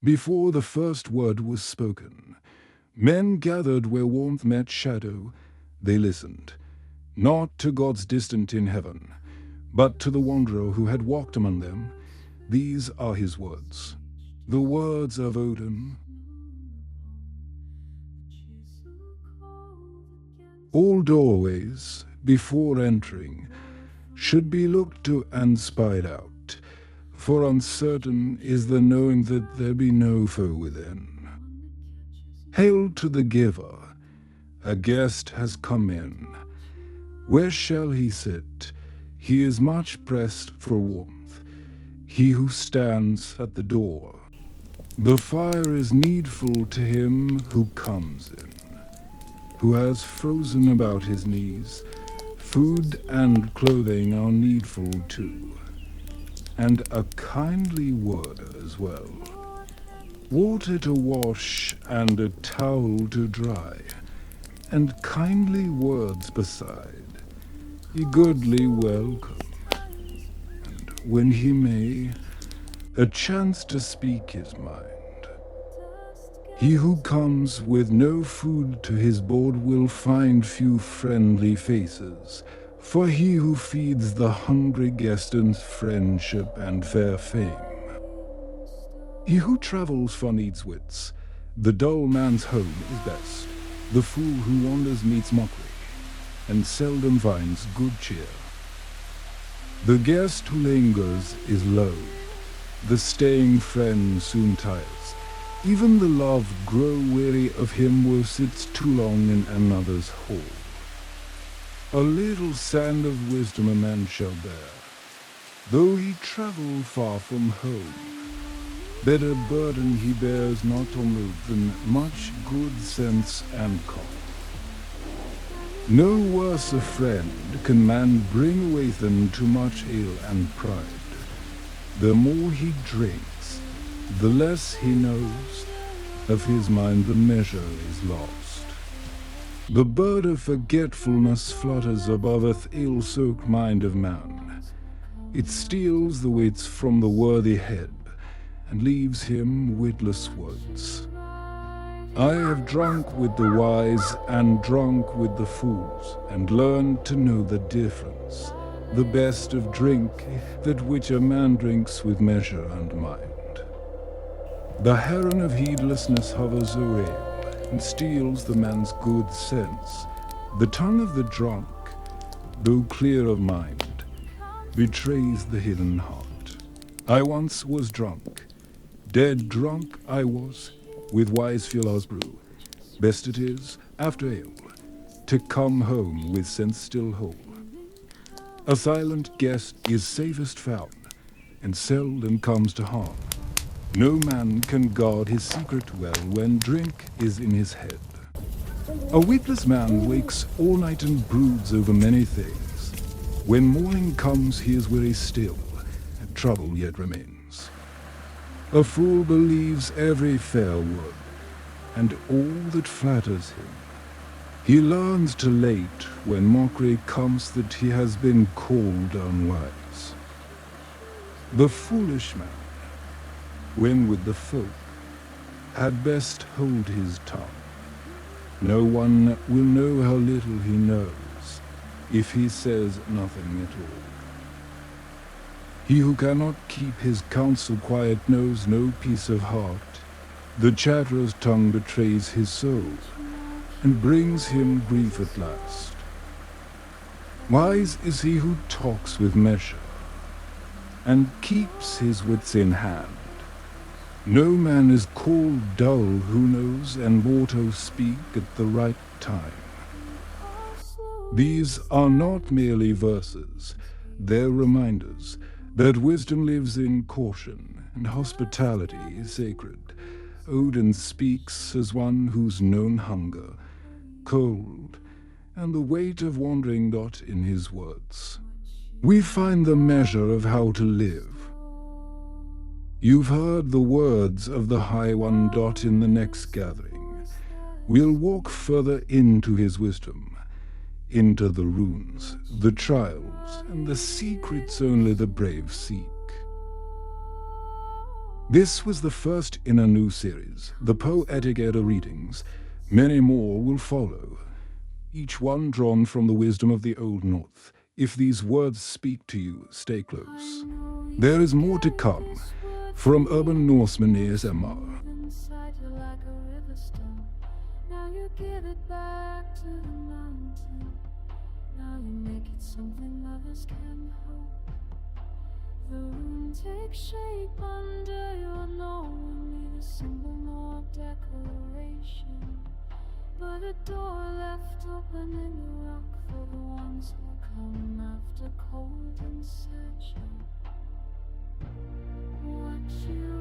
Before the first word was spoken, men gathered where warmth met shadow. They listened, not to gods distant in heaven, but to the wanderer who had walked among them. These are his words, the words of Odin. All doorways, before entering, should be looked to and spied out, for uncertain is the knowing that there be no foe within. Hail to the giver, a guest has come in. Where shall he sit? He is much pressed for warmth, he who stands at the door. The fire is needful to him who comes in, who has frozen about his knees. Food and clothing are needful too, and a kindly word as well. Water to wash and a towel to dry, and kindly words beside. A goodly welcome, and when he may, a chance to speak his mind. He who comes with no food to his board will find few friendly faces, for he who feeds the hungry guest earns friendship and fair fame. He who travels for needs wits, the dull man's home is best. The fool who wanders meets mockery, and seldom finds good cheer. The guest who lingers is low, the staying friend soon tires. Even the loved grow weary of him who sits too long in another's hall. A little sand of wisdom a man shall bear, though he travel far from home. Better burden he bears not on road than much good sense and calm. No worse a friend can man bring away than too much ale and pride. The more he drinks, the less he knows, of his mind the measure is lost. The bird of forgetfulness flutters above a ill-soaked mind of man. It steals the wits from the worthy head, and leaves him witless words. I have drunk with the wise and drunk with the fools, and learned to know the difference. The best of drink, that which a man drinks with measure and mind. The heron of heedlessness hovers o'er ale, and steals the man's good sense. The tongue of the drunk, though clear of mind, betrays the hidden heart. I once was drunk, dead drunk I was, with wise Fiolar's brew. Best it is, after ale, to come home with sense still whole. A silent guest is safest found, and seldom comes to harm. No man can guard his secret well when drink is in his head. A witless man wakes all night and broods over many things. When morning comes he is very still, and trouble yet remains. A fool believes every fair word, and all that flatters him. He learns too late when mockery comes that he has been called unwise. The foolish man, when with the folk, had best hold his tongue. No one will know how little he knows, if he says nothing at all. He who cannot keep his counsel quiet knows no peace of heart. The chatterer's tongue betrays his soul, and brings him grief at last. Wise is he who talks with measure, and keeps his wits in hand. No man is called dull who knows and auto speak at the right time. These are not merely verses, they're reminders that wisdom lives in caution and hospitality is sacred. Odin speaks as one who's known hunger, cold, and the weight of wandering not in his words. We find the measure of how to live. You've heard the words of the High One in the next gathering. We'll walk further into his wisdom, into the runes, the trials, and the secrets only the brave seek. This was the first in a new series, the Poetic Edda Readings. Many more will follow, each one drawn from the wisdom of the Old North. If these words speak to you, stay close. There is more to come from Urban Norseman Norse. Now you give it back to the mountain. Now you make it something others can hold. The room takes shape under your knowing, neither symbol nor decoration, but a door left open in the rock for the ones who come after cold and searching. What you